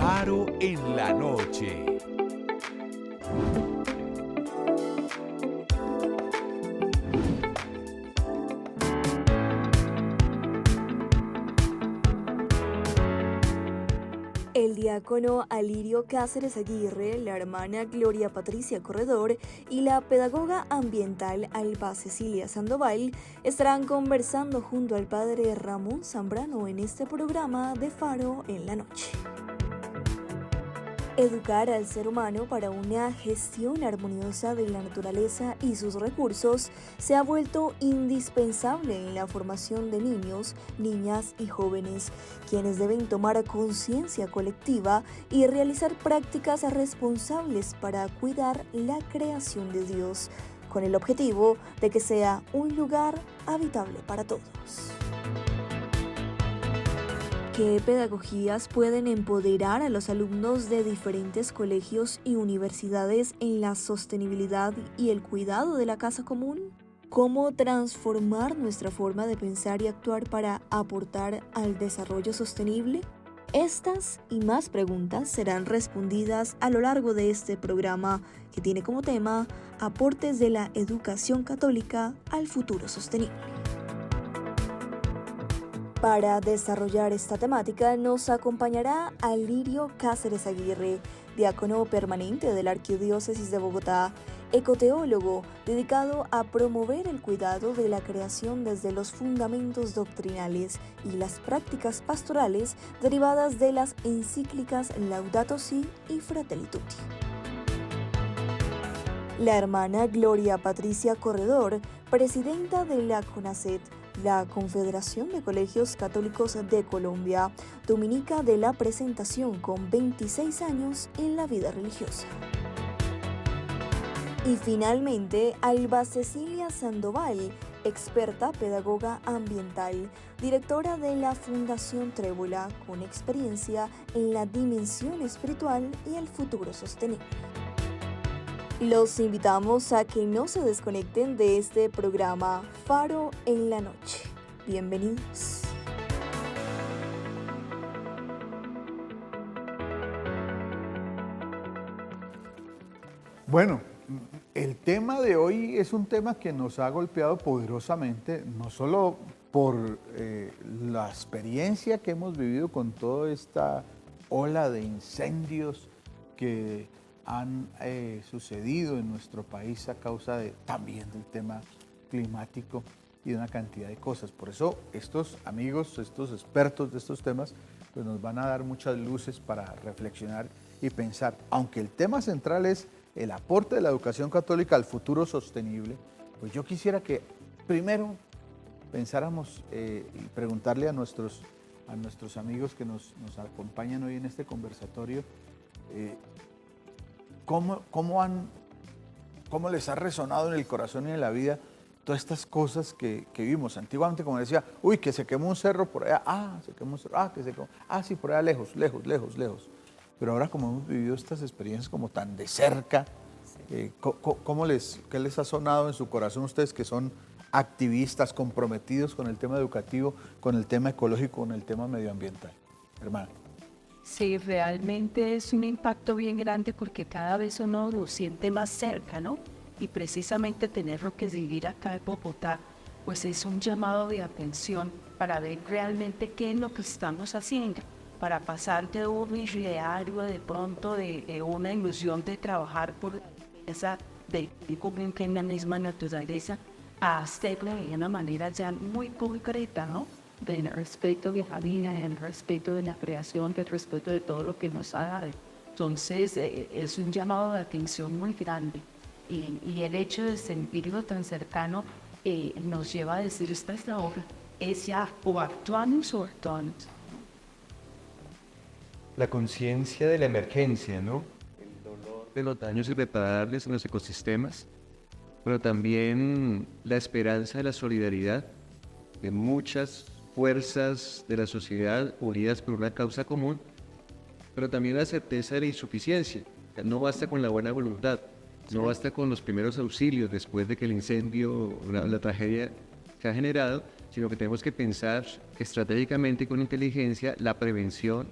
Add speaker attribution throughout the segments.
Speaker 1: Faro en la noche.
Speaker 2: El diácono Alirio Cáceres Aguirre, la hermana Gloria Patricia Corredor y la pedagoga ambiental Alba Cecilia Sandoval estarán conversando junto al padre Ramón Zambrano en este programa de Faro en la noche. Educar al ser humano para una gestión armoniosa de la naturaleza y sus recursos se ha vuelto indispensable en la formación de niños, niñas y jóvenes, quienes deben tomar conciencia colectiva y realizar prácticas responsables para cuidar la creación de Dios, con el objetivo de que sea un lugar habitable para todos. ¿Qué pedagogías pueden empoderar a los alumnos de diferentes colegios y universidades en la sostenibilidad y el cuidado de la casa común? ¿Cómo transformar nuestra forma de pensar y actuar para aportar al desarrollo sostenible? Estas y más preguntas serán respondidas a lo largo de este programa, que tiene como tema Aportes de la educación católica al futuro sostenible. Para desarrollar esta temática nos acompañará Alirio Cáceres Aguirre, diácono permanente de la Arquidiócesis de Bogotá, ecoteólogo dedicado a promover el cuidado de la creación desde los fundamentos doctrinales y las prácticas pastorales derivadas de las encíclicas Laudato Si y Fratelli Tutti. La hermana Gloria Patricia Corredor, presidenta de la CONACET, la Confederación de Colegios Católicos de Colombia, dominica de la presentación con 26 años en la vida religiosa. Y finalmente, Alba Cecilia Sandoval, experta pedagoga ambiental, directora de la Fundación Trébola, con experiencia en la dimensión espiritual y el futuro sostenible. Los invitamos a que no se desconecten de este programa Faro en la noche. Bienvenidos.
Speaker 3: Bueno, el tema de hoy es un tema que nos ha golpeado poderosamente, no solo por la experiencia que hemos vivido con toda esta ola de incendios que han sucedido en nuestro país a causa también del tema climático y de una cantidad de cosas. Por eso estos amigos, estos expertos de estos temas, pues nos van a dar muchas luces para reflexionar y pensar. Aunque el tema central es el aporte de la educación católica al futuro sostenible, pues yo quisiera que primero pensáramos y preguntarle a nuestros amigos que nos acompañan hoy en este conversatorio, ¿cómo les ha resonado en el corazón y en la vida todas estas cosas que vimos? Antiguamente, como decía, uy, que se quemó un cerro por allá, se quemó un cerro, que se quemó, sí, por allá lejos. Pero ahora, como hemos vivido estas experiencias como tan de cerca, ¿qué les ha sonado en su corazón ustedes que son activistas comprometidos con el tema educativo, con el tema ecológico, con el tema medioambiental? Hermana.
Speaker 4: Sí, realmente es un impacto bien grande porque cada vez uno lo siente más cerca, ¿no? Y precisamente tenerlo que vivir acá en Bogotá, pues es un llamado de atención para ver realmente qué es lo que estamos haciendo, para pasar de un ideario de pronto de una ilusión de trabajar por esa de cumplir en la misma naturaleza, a hacerlo de una manera ya muy concreta, ¿no? Del respeto de la vida, del respeto de la creación, del respeto de todo lo que nos ha dado. Entonces, es un llamado de atención muy grande. Y el hecho de sentirlo tan cercano nos lleva a decir, esta es la obra, es ya o actuamos o actuamos.
Speaker 5: La conciencia de la emergencia, ¿no? El dolor de los daños irreparables en los ecosistemas, pero también la esperanza de la solidaridad de muchas fuerzas de la sociedad unidas por una causa común, pero también la certeza de la insuficiencia. No basta con la buena voluntad, no basta con los primeros auxilios después de que el incendio, la tragedia se ha generado, sino que tenemos que pensar estratégicamente y con inteligencia la prevención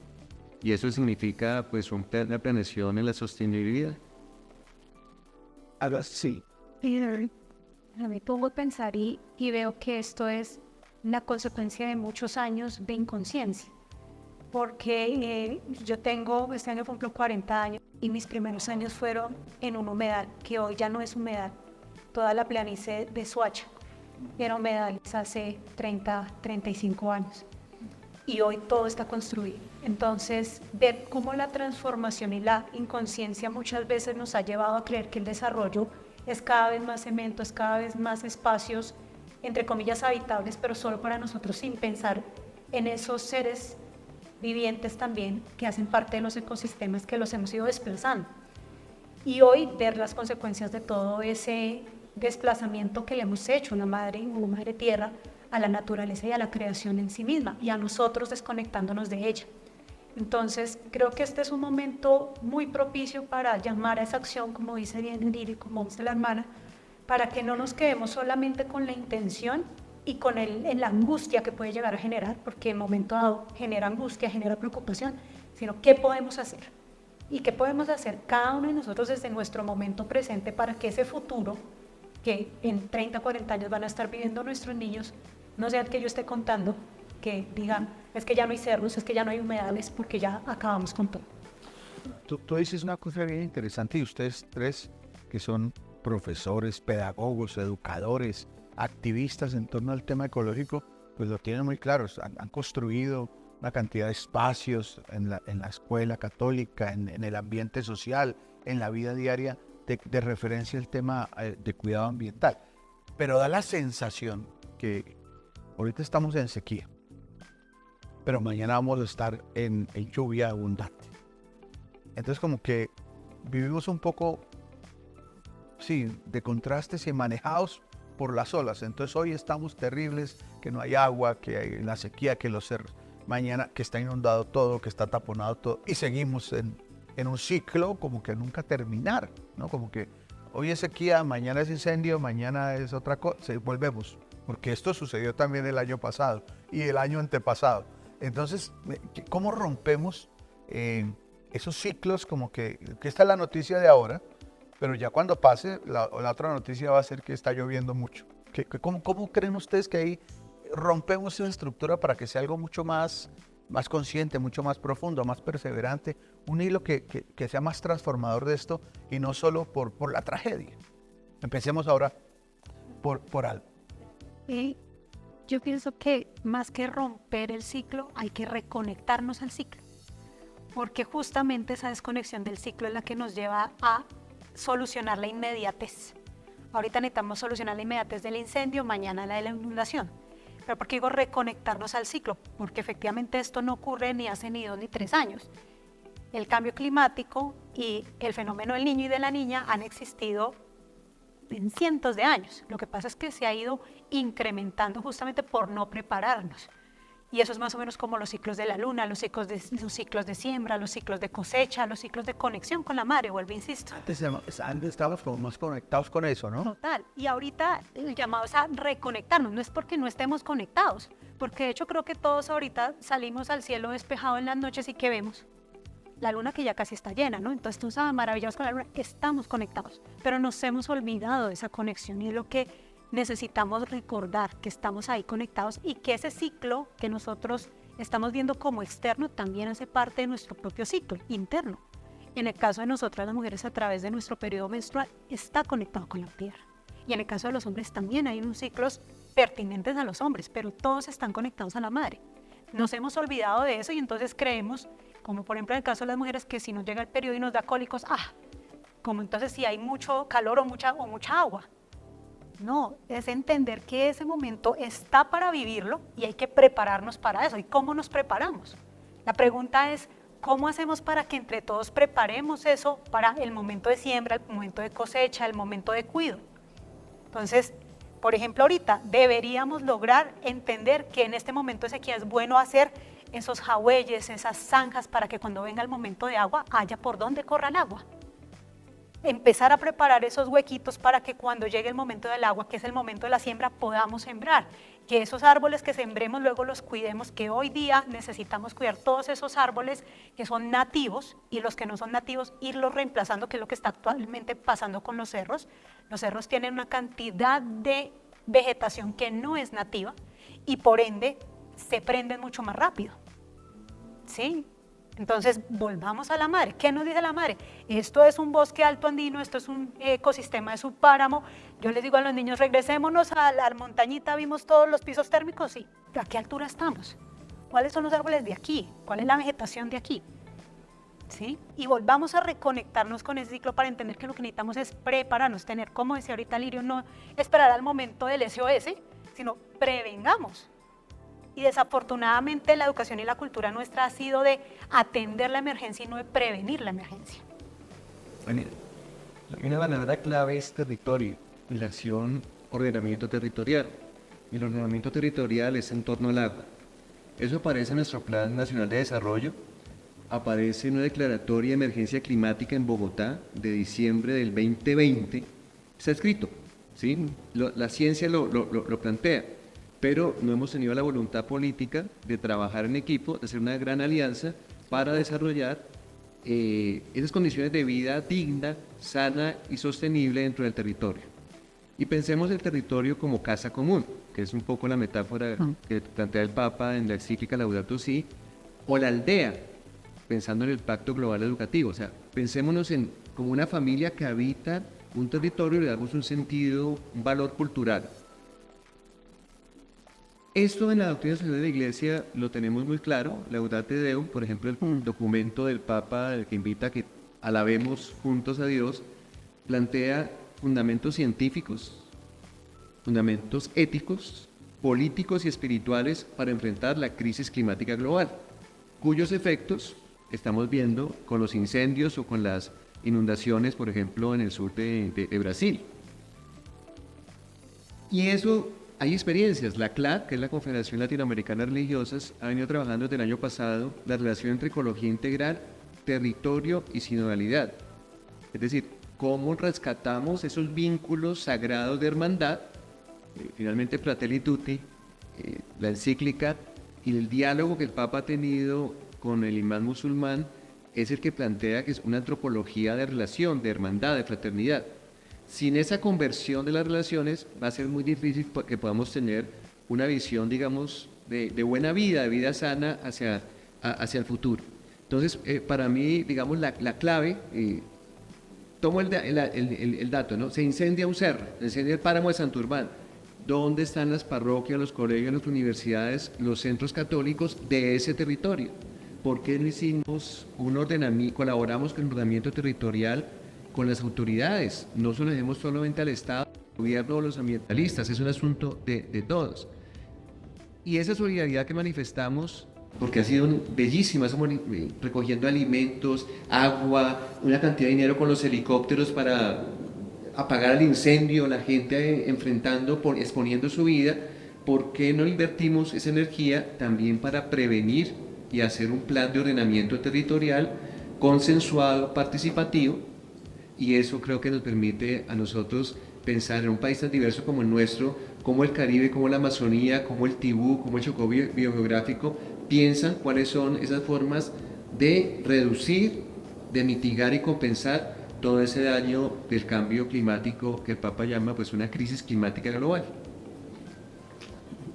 Speaker 5: Y eso significa pues un plan de planeación en la sostenibilidad.
Speaker 3: Ahora sí.
Speaker 6: A mí pongo a pensar y veo que esto es la consecuencia de muchos años de inconsciencia. Porque yo tengo, este año cumplo 40 años y mis primeros años fueron en un humedal, que hoy ya no es humedal. Toda la planicie de Soacha era humedales hace 30, 35 años. Y hoy todo está construido. Entonces, ver cómo la transformación y la inconsciencia muchas veces nos ha llevado a creer que el desarrollo es cada vez más cemento, es cada vez más espacios, entre comillas, habitables, pero solo para nosotros, sin pensar en esos seres vivientes también que hacen parte de los ecosistemas que los hemos ido desplazando. Y hoy ver las consecuencias de todo ese desplazamiento que le hemos hecho una madre tierra a la naturaleza y a la creación en sí misma, y a nosotros desconectándonos de ella. Entonces, creo que este es un momento muy propicio para llamar a esa acción, como dice bien Lili, como dice la hermana, para que no nos quedemos solamente con la intención y con la angustia que puede llegar a generar, porque en momento dado genera angustia, genera preocupación, sino qué podemos hacer. Y qué podemos hacer cada uno de nosotros desde nuestro momento presente para que ese futuro, que en 30, 40 años van a estar viviendo nuestros niños, no sea que yo esté contando, que digan, es que ya no hay cerros, es que ya no hay humedales, porque ya acabamos con todo.
Speaker 3: Tú dices una cosa bien interesante, y ustedes tres, que son profesores, pedagogos, educadores, activistas en torno al tema ecológico, pues lo tienen muy claro. Han construido una cantidad de espacios en la escuela católica, en el ambiente social, en la vida diaria, de referencia al tema de cuidado ambiental. Pero da la sensación que ahorita estamos en sequía, pero mañana vamos a estar en lluvia abundante. Entonces como que vivimos un poco, sí, de contrastes y manejados por las olas. Entonces hoy estamos terribles, que no hay agua, que hay la sequía, que los cerros, mañana que está inundado todo, que está taponado todo, y seguimos en un ciclo como que nunca terminar, ¿no? Como que hoy es sequía, mañana es incendio, mañana es otra cosa, volvemos, porque esto sucedió también el año pasado y el año antepasado. Entonces, ¿cómo rompemos esos ciclos? Como que esta es la noticia de ahora, pero ya cuando pase, la otra noticia va a ser que está lloviendo mucho. ¿Cómo creen ustedes que ahí rompemos esa estructura para que sea algo mucho más consciente, mucho más profundo, más perseverante, un hilo que sea más transformador de esto y no solo por la tragedia? Empecemos ahora por algo.
Speaker 6: Yo pienso que más que romper el ciclo, hay que reconectarnos al ciclo, porque justamente esa desconexión del ciclo es la que nos lleva a solucionar la inmediatez. Ahorita necesitamos solucionar la inmediatez del incendio, mañana la de la inundación. Pero ¿por qué digo reconectarnos al ciclo? Porque efectivamente esto no ocurre ni hace ni 2 ni 3 años. El cambio climático y el fenómeno del niño y de la niña han existido en cientos de años. Lo que pasa es que se ha ido incrementando justamente por no prepararnos. Y eso es más o menos como los ciclos de la luna, los ciclos de siembra, los ciclos de cosecha, los ciclos de conexión con la madre, vuelvo, insisto.
Speaker 3: Antes estábamos como más conectados con eso, ¿no?
Speaker 6: Total. Y ahorita el llamado es a reconectarnos. No es porque no estemos conectados, porque de hecho creo que todos ahorita salimos al cielo despejado en las noches y ¿qué vemos? La luna que ya casi está llena, ¿no? Entonces todos maravillados con la luna, estamos conectados, pero nos hemos olvidado de esa conexión y es lo que necesitamos recordar, que estamos ahí conectados y que ese ciclo que nosotros estamos viendo como externo también hace parte de nuestro propio ciclo interno. En el caso de nosotras las mujeres, a través de nuestro periodo menstrual, está conectado con la tierra. Y en el caso de los hombres también hay unos ciclos pertinentes a los hombres, pero todos están conectados a la madre. Nos hemos olvidado de eso y entonces creemos, como por ejemplo en el caso de las mujeres, que si nos llega el periodo y nos da cólicos, como entonces si hay mucho calor o mucha agua. No, es entender que ese momento está para vivirlo y hay que prepararnos para eso. ¿Y cómo nos preparamos? La pregunta es, ¿cómo hacemos para que entre todos preparemos eso para el momento de siembra, el momento de cosecha, el momento de cuido? Entonces, por ejemplo, ahorita deberíamos lograr entender que en este momento de sequía es bueno hacer esos jagüeyes, esas zanjas para que cuando venga el momento de agua haya por dónde corra el agua. empezar a preparar esos huequitos para que cuando llegue el momento del agua, que es el momento de la siembra, podamos sembrar. Que esos árboles que sembremos luego los cuidemos, que hoy día necesitamos cuidar todos esos árboles que son nativos y los que no son nativos, irlos reemplazando, que es lo que está actualmente pasando con los cerros. Los cerros tienen una cantidad de vegetación que no es nativa y por ende se prenden mucho más rápido. ¿Sí? Entonces, volvamos a la madre. ¿Qué nos dice la madre? Esto es un bosque alto andino, esto es un ecosistema de subpáramo. Yo les digo a los niños, regresémonos a la montañita, vimos todos los pisos térmicos, sí. ¿A qué altura estamos? ¿Cuáles son los árboles de aquí? ¿Cuál es la vegetación de aquí? ¿Sí? Y volvamos a reconectarnos con ese ciclo para entender que lo que necesitamos es prepararnos, tener, como decía ahorita Lirio, no esperar al momento del SOS, sino prevengamos. Y desafortunadamente la educación y la cultura nuestra ha sido de atender la emergencia y no de prevenir la emergencia.
Speaker 5: Una palabra clave es territorio, relación ordenamiento territorial. Y el ordenamiento territorial es en torno al agua. Eso aparece en nuestro Plan Nacional de Desarrollo, aparece en una declaratoria de emergencia climática en Bogotá de diciembre del 2020. Está escrito, ¿sí? La ciencia lo plantea. Pero no hemos tenido la voluntad política de trabajar en equipo, de hacer una gran alianza para desarrollar esas condiciones de vida digna, sana y sostenible dentro del territorio. Y pensemos el territorio como casa común, que es un poco la metáfora que plantea el Papa en la encíclica Laudato Si, o la aldea, pensando en el Pacto Global Educativo. O sea, pensémonos como una familia que habita un territorio y le damos un sentido, un valor cultural. Esto en la doctrina social de la Iglesia lo tenemos muy claro. Laudate Deum, por ejemplo, el documento del Papa, el que invita a que alabemos juntos a Dios, plantea fundamentos científicos, fundamentos éticos, políticos y espirituales para enfrentar la crisis climática global, cuyos efectos estamos viendo con los incendios o con las inundaciones, por ejemplo, en el sur de Brasil. Y eso... Hay experiencias. La CLAC, que es la Confederación Latinoamericana de Religiosas, ha venido trabajando desde el año pasado la relación entre ecología integral, territorio y sinodalidad. Es decir, cómo rescatamos esos vínculos sagrados de hermandad, finalmente Fratelli Tutti, la encíclica y el diálogo que el Papa ha tenido con el imán musulmán es el que plantea que es una antropología de relación, de hermandad, de fraternidad. Sin esa conversión de las relaciones va a ser muy difícil que podamos tener una visión, digamos, de buena vida, de vida sana hacia el futuro. Entonces, para mí, digamos, la clave, tomo el dato, ¿no? Se incendia un cerro, se incendia el páramo de Santurbán. ¿Dónde están las parroquias, los colegios, las universidades, los centros católicos de ese territorio? ¿Por qué no hicimos un ordenamiento, colaboramos con el ordenamiento territorial con las autoridades? No se lo dejemos solamente al Estado, al gobierno o los ambientalistas, es un asunto de todos. Y esa solidaridad que manifestamos, porque ha sido bellísima, estamos recogiendo alimentos, agua, una cantidad de dinero con los helicópteros para apagar el incendio, la gente exponiendo su vida. ¿Por qué no invertimos esa energía también para prevenir y hacer un plan de ordenamiento territorial consensuado, participativo? Y eso creo que nos permite a nosotros pensar en un país tan diverso como el nuestro, como el Caribe, como la Amazonía, como el Tibú, como el Chocó biogeográfico, piensan cuáles son esas formas de reducir, de mitigar y compensar todo ese daño del cambio climático que el Papa llama pues una crisis climática global.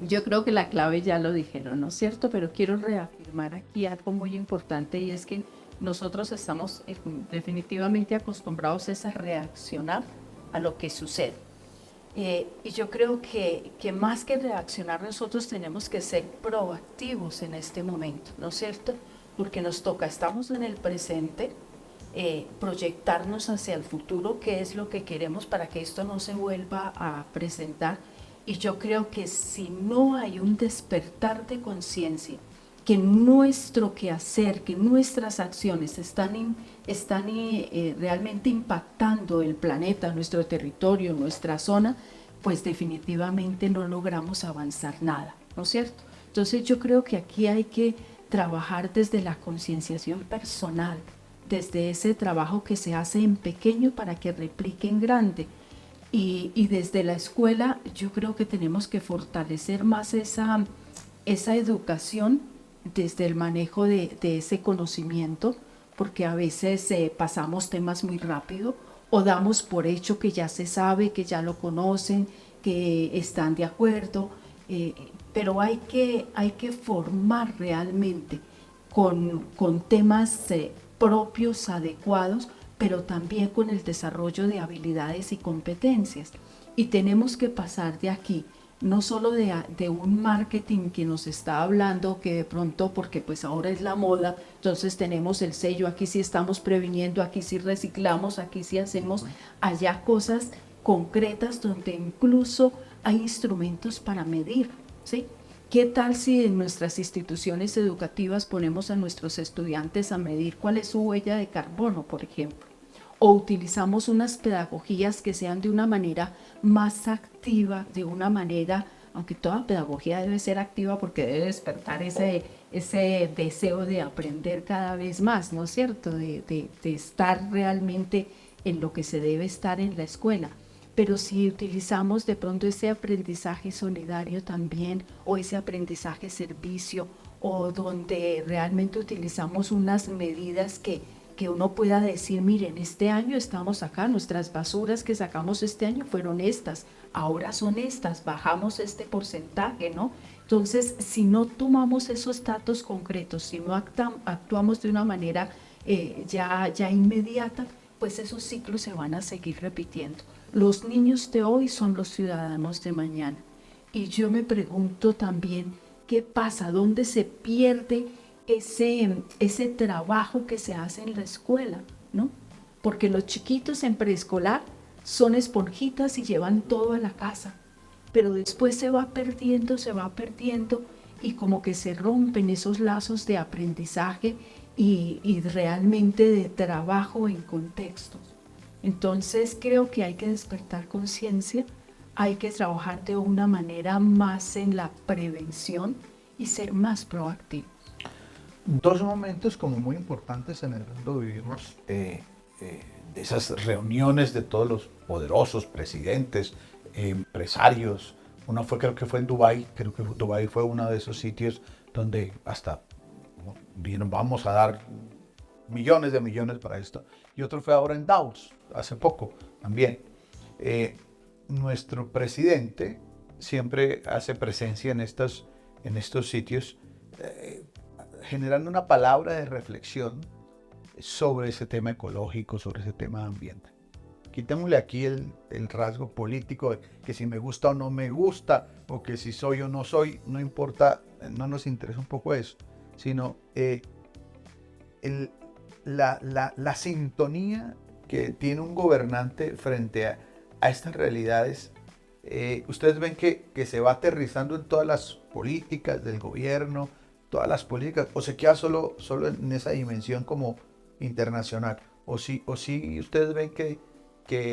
Speaker 7: Yo creo que la clave ya lo dijeron, ¿no es cierto? Pero quiero reafirmar aquí algo muy importante y es que nosotros estamos definitivamente acostumbrados a reaccionar a lo que sucede. Y yo creo que más que reaccionar nosotros tenemos que ser proactivos en este momento, ¿no es cierto? Porque nos toca, estamos en el presente, proyectarnos hacia el futuro, qué es lo que queremos para que esto no se vuelva a presentar. Y yo creo que si no hay un despertar de conciencia, que nuestro quehacer, que nuestras acciones están realmente impactando el planeta, nuestro territorio, nuestra zona, pues definitivamente no logramos avanzar nada, ¿no es cierto? Entonces yo creo que aquí hay que trabajar desde la concienciación personal, desde ese trabajo que se hace en pequeño para que replique en grande. Y desde la escuela yo creo que tenemos que fortalecer más esa educación desde el manejo de ese conocimiento, porque a veces pasamos temas muy rápido o damos por hecho que ya se sabe, que ya lo conocen, que están de acuerdo, pero hay que formar realmente con temas propios, adecuados, pero también con el desarrollo de habilidades y competencias. Y tenemos que pasar de aquí, no solo de un marketing que nos está hablando, que de pronto, porque pues ahora es la moda, entonces tenemos el sello, aquí sí estamos previniendo, aquí sí reciclamos, aquí sí hacemos, allá cosas concretas donde incluso hay instrumentos para medir, ¿sí? ¿Qué tal si en nuestras instituciones educativas ponemos a nuestros estudiantes a medir cuál es su huella de carbono, por ejemplo? O utilizamos unas pedagogías que sean de una manera más activa, de una manera, aunque toda pedagogía debe ser activa porque debe despertar ese deseo de aprender cada vez más, ¿no es cierto? De estar realmente en lo que se debe estar en la escuela. Pero si utilizamos de pronto ese aprendizaje solidario también, o ese aprendizaje servicio, o donde realmente utilizamos unas medidas que uno pueda decir, miren, este año estamos acá, nuestras basuras que sacamos este año fueron estas, ahora son estas, bajamos este porcentaje, ¿no? Entonces, si no tomamos esos datos concretos, si no actuamos de una manera ya inmediata, pues esos ciclos se van a seguir repitiendo. Los niños de hoy son los ciudadanos de mañana. Y yo me pregunto también, ¿qué pasa? ¿Dónde se pierde ese trabajo que se hace en la escuela, ¿no? Porque los chiquitos en preescolar son esponjitas y llevan todo a la casa, pero después se va perdiendo y como que se rompen esos lazos de aprendizaje y realmente de trabajo en contextos. Entonces creo que hay que despertar conciencia, hay que trabajar de una manera más en la prevención y ser más proactivos.
Speaker 3: Dos momentos como muy importantes en el mundo vivimos, de esas reuniones de todos los poderosos presidentes, empresarios. Una fue, creo que fue en Dubái, creo que Dubái fue uno de esos sitios donde hasta dijeron vamos a dar millones de millones para esto. Y otro fue ahora en Davos, hace poco también. Nuestro presidente siempre hace presencia en estos sitios, generando una palabra de reflexión sobre ese tema ecológico, sobre ese tema de ambiente. Quitémosle aquí el rasgo político de que si me gusta o no me gusta, o que si soy o no soy, no importa, no nos interesa un poco eso, sino la sintonía que tiene un gobernante frente a estas realidades. Ustedes ven que se va aterrizando en todas las políticas del gobierno, todas las políticas, o se queda solo en esa dimensión como internacional, o si ustedes ven que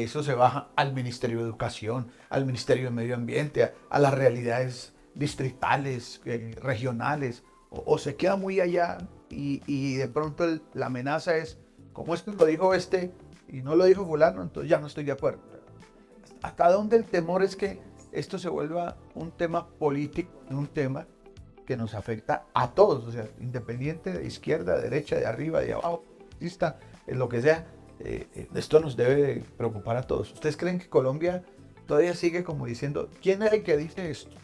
Speaker 3: eso se baja al Ministerio de Educación, al Ministerio de Medio Ambiente, a las realidades distritales, regionales, o se queda muy allá y de pronto la amenaza es, como esto lo dijo y no lo dijo fulano, entonces ya no estoy de acuerdo. ¿Hasta dónde el temor es que esto se vuelva un tema político, un tema que nos afecta a todos, o sea, independiente de izquierda, de derecha, de arriba, de abajo, lo que sea, esto nos debe preocupar a todos? ¿Ustedes creen que Colombia todavía sigue como diciendo, ¿quién es el que dice esto?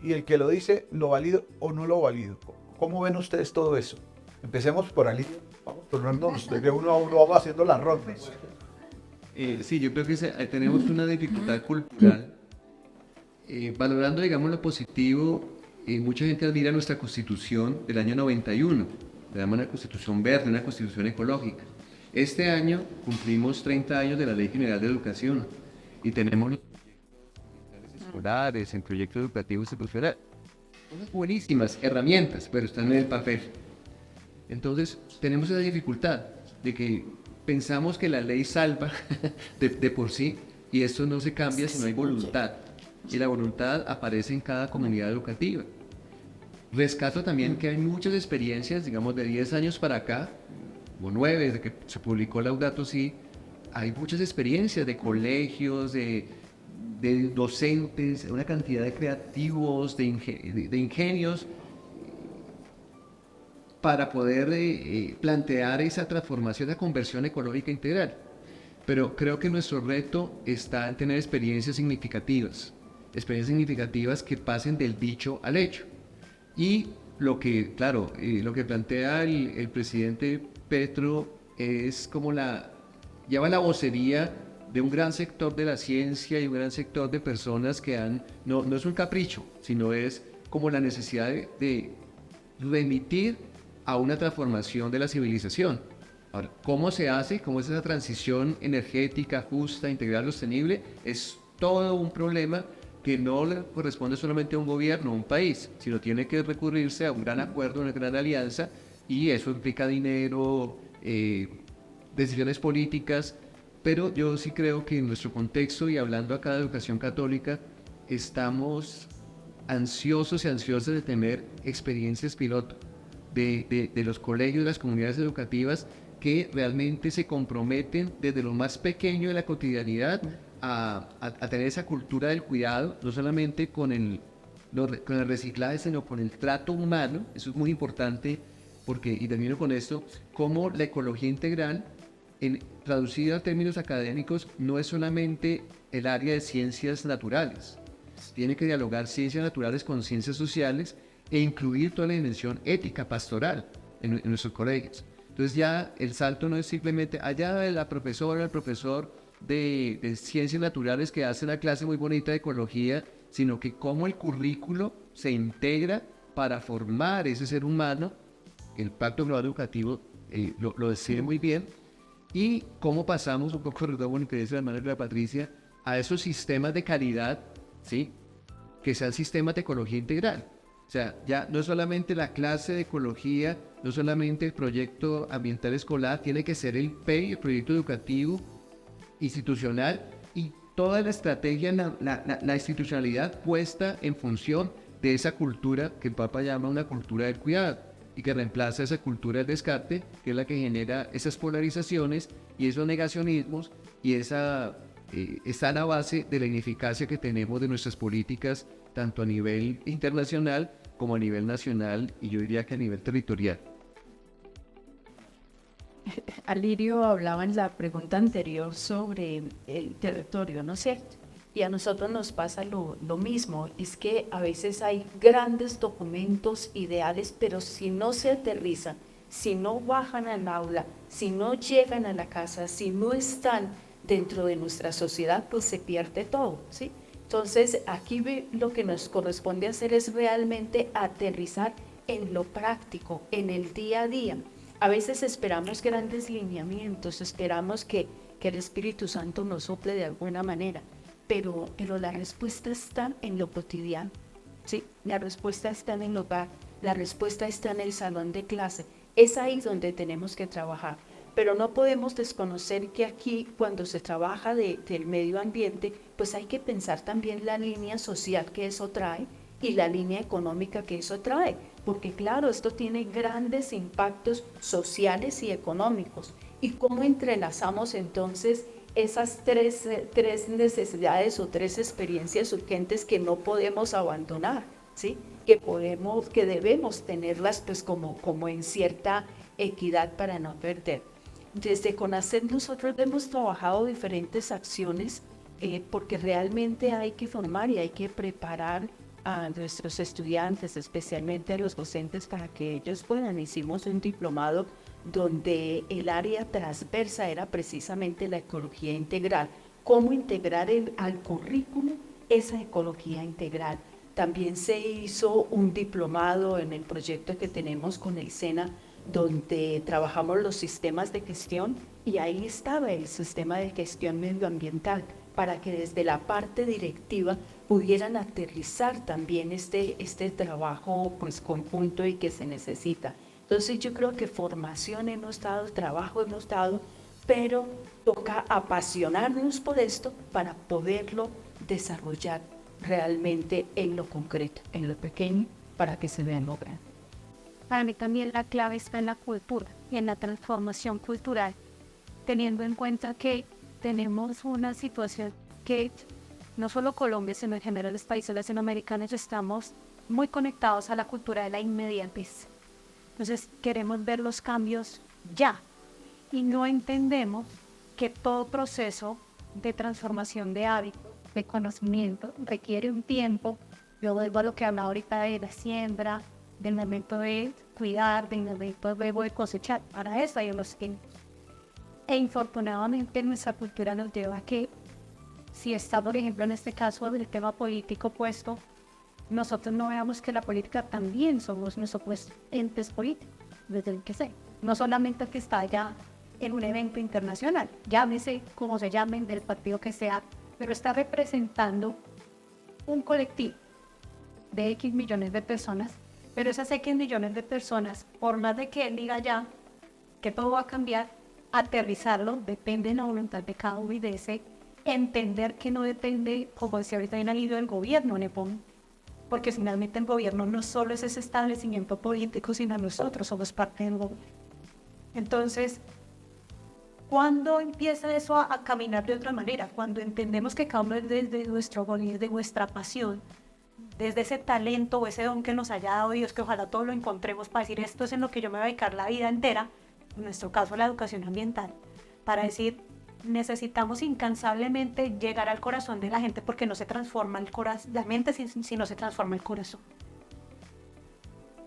Speaker 3: Y el que lo dice, ¿lo valido o no lo valido? ¿Cómo ven ustedes todo eso? Empecemos por Alicia, vamos tornándonos de uno a uno, vamos haciendo las rondas.
Speaker 5: Sí, yo creo que tenemos una dificultad cultural, valorando, digamos, lo positivo. Mucha gente admira nuestra constitución del año 91, le llaman una constitución verde, una constitución ecológica. Este año cumplimos 30 años de la Ley General de Educación y tenemos los proyectos escolares, en proyectos educativos y profesionales, unas buenísimas herramientas, pero están en el papel. Entonces tenemos esa dificultad de que pensamos que la ley salva de por sí, y esto no se cambia si no hay voluntad. Y la voluntad aparece en cada comunidad educativa. Rescato también que hay muchas experiencias, digamos, de 10 años para acá, 2009, desde que se publicó Laudato Si, hay muchas experiencias de colegios, de docentes, una cantidad de creativos, de ingenios, para poder plantear esa transformación, esa conversión ecológica integral. Pero creo que nuestro reto está en tener experiencias significativas que pasen del dicho al hecho. Y lo que, claro, lo que plantea el presidente Petro es como lleva la vocería de un gran sector de la ciencia y un gran sector de personas que no es un capricho, sino es como la necesidad de remitir a una transformación de la civilización. Ahora, ¿cómo se hace? ¿Cómo es esa transición energética, justa, integral, sostenible? Es todo un problema que no le corresponde solamente a un gobierno, a un país, sino tiene que recurrirse a un gran acuerdo, una gran alianza, y eso implica dinero, decisiones políticas, pero yo sí creo que en nuestro contexto, y hablando acá de educación católica, estamos ansiosos y ansiosas de tener experiencias piloto de los colegios, de las comunidades educativas, que realmente se comprometen desde lo más pequeño de la cotidianidad a tener esa cultura del cuidado, no solamente con el reciclaje, sino con el trato humano. Eso es muy importante, porque, y termino con esto, como la ecología integral, traducida a términos académicos, no es solamente el área de ciencias naturales. Tiene que dialogar ciencias naturales con ciencias sociales e incluir toda la dimensión ética, pastoral en nuestros colegios. Entonces ya el salto no es simplemente allá de la profesora, el profesor de ciencias naturales que hace una clase muy bonita de ecología, sino que cómo el currículo se integra para formar ese ser humano. El Pacto Global Educativo lo decide muy bien, y cómo pasamos un poco, como lo que dice la hermana Patricia, a esos sistemas de calidad, ¿sí?, que sean sistemas de ecología integral. O sea, ya no es solamente la clase de ecología, no solamente el proyecto ambiental escolar, tiene que ser el PEI, el proyecto educativo institucional, y toda la estrategia, la institucionalidad puesta en función de esa cultura que el Papa llama una cultura del cuidado, y que reemplaza esa cultura del descarte, que es la que genera esas polarizaciones y esos negacionismos, y está a la base de la ineficacia que tenemos de nuestras políticas, tanto a nivel internacional como a nivel nacional, y yo diría que a nivel territorial.
Speaker 7: Alirio hablaba en la pregunta anterior sobre el territorio, ¿no es cierto? Y a nosotros nos pasa lo mismo, es que a veces hay grandes documentos, ideales, pero si no se aterrizan, si no bajan al aula, si no llegan a la casa, si no están dentro de nuestra sociedad, pues se pierde todo, ¿sí? Entonces, aquí lo que nos corresponde hacer es realmente aterrizar en lo práctico, en el día a día. A veces esperamos grandes lineamientos, esperamos que el Espíritu Santo nos sople de alguna manera, pero la respuesta está en lo cotidiano, ¿sí? La respuesta está en el hogar, la respuesta está en el salón de clase. Es ahí donde tenemos que trabajar. Pero no podemos desconocer que aquí, cuando se trabaja del medio ambiente, pues hay que pensar también la línea social que eso trae y la línea económica que eso trae, porque claro, esto tiene grandes impactos sociales y económicos. ¿Y cómo entrelazamos entonces esas tres necesidades o tres experiencias urgentes que no podemos abandonar, ¿sí? Que debemos tenerlas pues como en cierta equidad para no perder? Desde CONACYT nosotros hemos trabajado diferentes acciones porque realmente hay que formar y hay que preparar a nuestros estudiantes, especialmente a los docentes, para que ellos puedan. Hicimos un diplomado donde el área transversa era precisamente la ecología integral, cómo integrar al currículo esa ecología integral. También se hizo un diplomado en el proyecto que tenemos con el SENA, donde trabajamos los sistemas de gestión, y ahí estaba el sistema de gestión medioambiental, para que desde la parte directiva pudieran aterrizar también este trabajo pues conjunto y que se necesita. Entonces yo creo que formación hemos dado, trabajo hemos dado, pero toca apasionarnos por esto para poderlo desarrollar realmente en lo concreto, en lo pequeño, para que se vea en lo grande.
Speaker 6: para mí también la clave está en la cultura y en la transformación cultural, teniendo en cuenta que tenemos una situación que no solo Colombia, sino en general los países latinoamericanos estamos muy conectados a la cultura de la inmediatez. Entonces queremos ver los cambios ya y no entendemos que todo proceso de transformación de hábitos, de conocimiento, requiere un tiempo. Yo vuelvo a lo que hablaba ahorita de la siembra, del momento de cuidar, del momento luego de cosechar. Para eso hay unos tiempos. E infortunadamente nuestra cultura nos lleva a que, si está, por ejemplo, en este caso del tema político puesto, nosotros no veamos que la política también somos nosotros entes políticos, desde el que sé. No solamente que está allá en un evento internacional, llámese como se llamen, del partido que sea, pero está representando un colectivo de X millones de personas, pero esas X millones de personas, por más de que él diga ya que todo va a cambiar, aterrizarlo depende de la voluntad de cada uno y de ese entender que no depende, como decía ahorita bien al del gobierno, Nepón, porque finalmente el gobierno no solo es ese establecimiento político, sino nosotros somos parte del gobierno. Entonces, ¿cuándo empieza eso a caminar de otra manera? Cuando entendemos que cada uno es desde nuestro gol y desde nuestra pasión, desde ese talento o ese don que nos haya dado Dios, que ojalá todos lo encontremos para decir esto es en lo que yo me voy a dedicar la vida entera, en nuestro caso la educación ambiental, para decir necesitamos incansablemente llegar al corazón de la gente porque no se transforma la mente si no se transforma el corazón.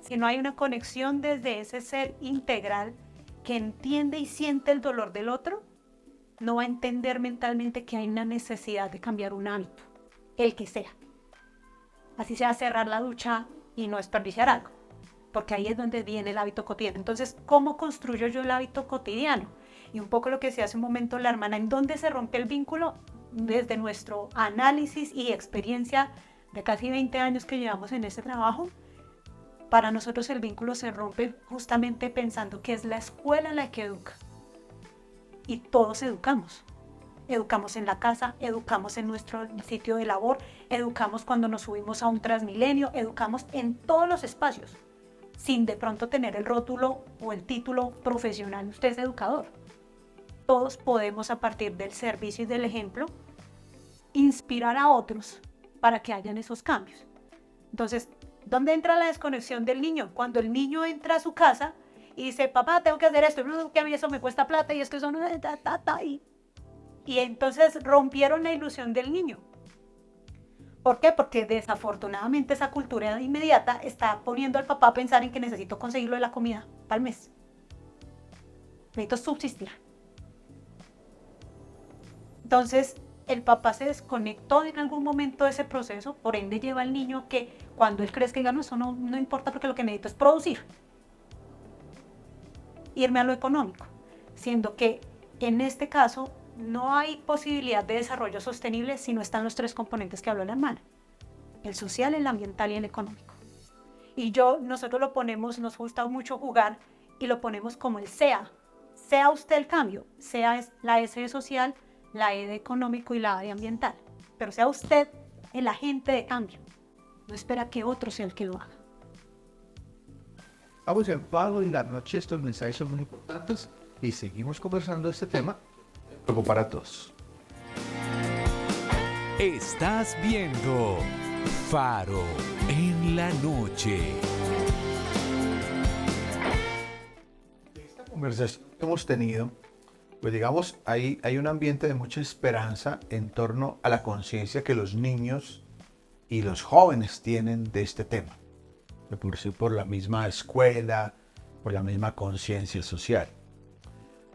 Speaker 6: Si no hay una conexión desde ese ser integral que entiende y siente el dolor del otro, no va a entender mentalmente que hay una necesidad de cambiar un hábito, el que sea. Así sea cerrar la ducha y no desperdiciar algo, porque ahí es donde viene el hábito cotidiano. Entonces, ¿cómo construyo yo el hábito cotidiano? Y un poco lo que decía hace un momento la hermana, ¿en dónde se rompe el vínculo? Desde nuestro análisis y experiencia de casi 20 años que llevamos en este trabajo, para nosotros el vínculo se rompe justamente pensando que es la escuela la que educa. Y todos educamos. Educamos en la casa, educamos en nuestro sitio de labor, educamos cuando nos subimos a un Transmilenio, educamos en todos los espacios, sin de pronto tener el rótulo o el título profesional. Usted es educador. Todos podemos, a partir del servicio y del ejemplo, inspirar a otros para que hayan esos cambios. Entonces, ¿dónde entra la desconexión del niño? Cuando el niño entra a su casa y dice, papá, tengo que hacer esto, que a mí eso me cuesta plata y es que eso no... Y entonces rompieron la ilusión del niño. ¿Por qué? Porque desafortunadamente esa cultura inmediata está poniendo al papá a pensar en que necesito conseguirlo de la comida para el mes. Necesito subsistir. Entonces, el papá se desconectó en algún momento de ese proceso, por ende lleva al niño a que cuando él crezca diga, no, eso no importa porque lo que necesito es producir. Irme a lo económico, siendo que en este caso no hay posibilidad de desarrollo sostenible si no están los tres componentes que habló la hermana: el social, el ambiental y el económico. Y nosotros lo ponemos, nos gusta mucho jugar y lo ponemos como el sea. Sea usted el cambio, sea es la S de social, la E de económico y la A de ambiental. Pero sea usted el agente de cambio. No espera que otro sea el que lo haga.
Speaker 3: Vamos en Pablo y la noche, estos mensajes son muy importantes y seguimos conversando de este tema. Luego para todos.
Speaker 1: Estás viendo Faro en la noche.
Speaker 3: Esta conversación que hemos tenido, pues digamos, hay un ambiente de mucha esperanza en torno a la conciencia que los niños y los jóvenes tienen de este tema. Por la misma escuela, por la misma conciencia social.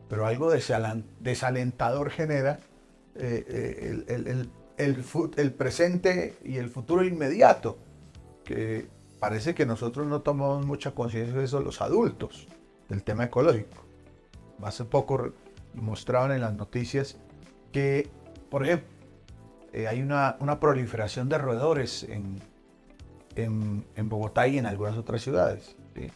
Speaker 3: Pero algo desalentador genera el presente y el futuro inmediato, que parece que nosotros no tomamos mucha conciencia de eso los adultos, del tema ecológico. Hace poco mostraban en las noticias que, por ejemplo, hay una proliferación de roedores en Bogotá y en algunas otras ciudades, ¿sí?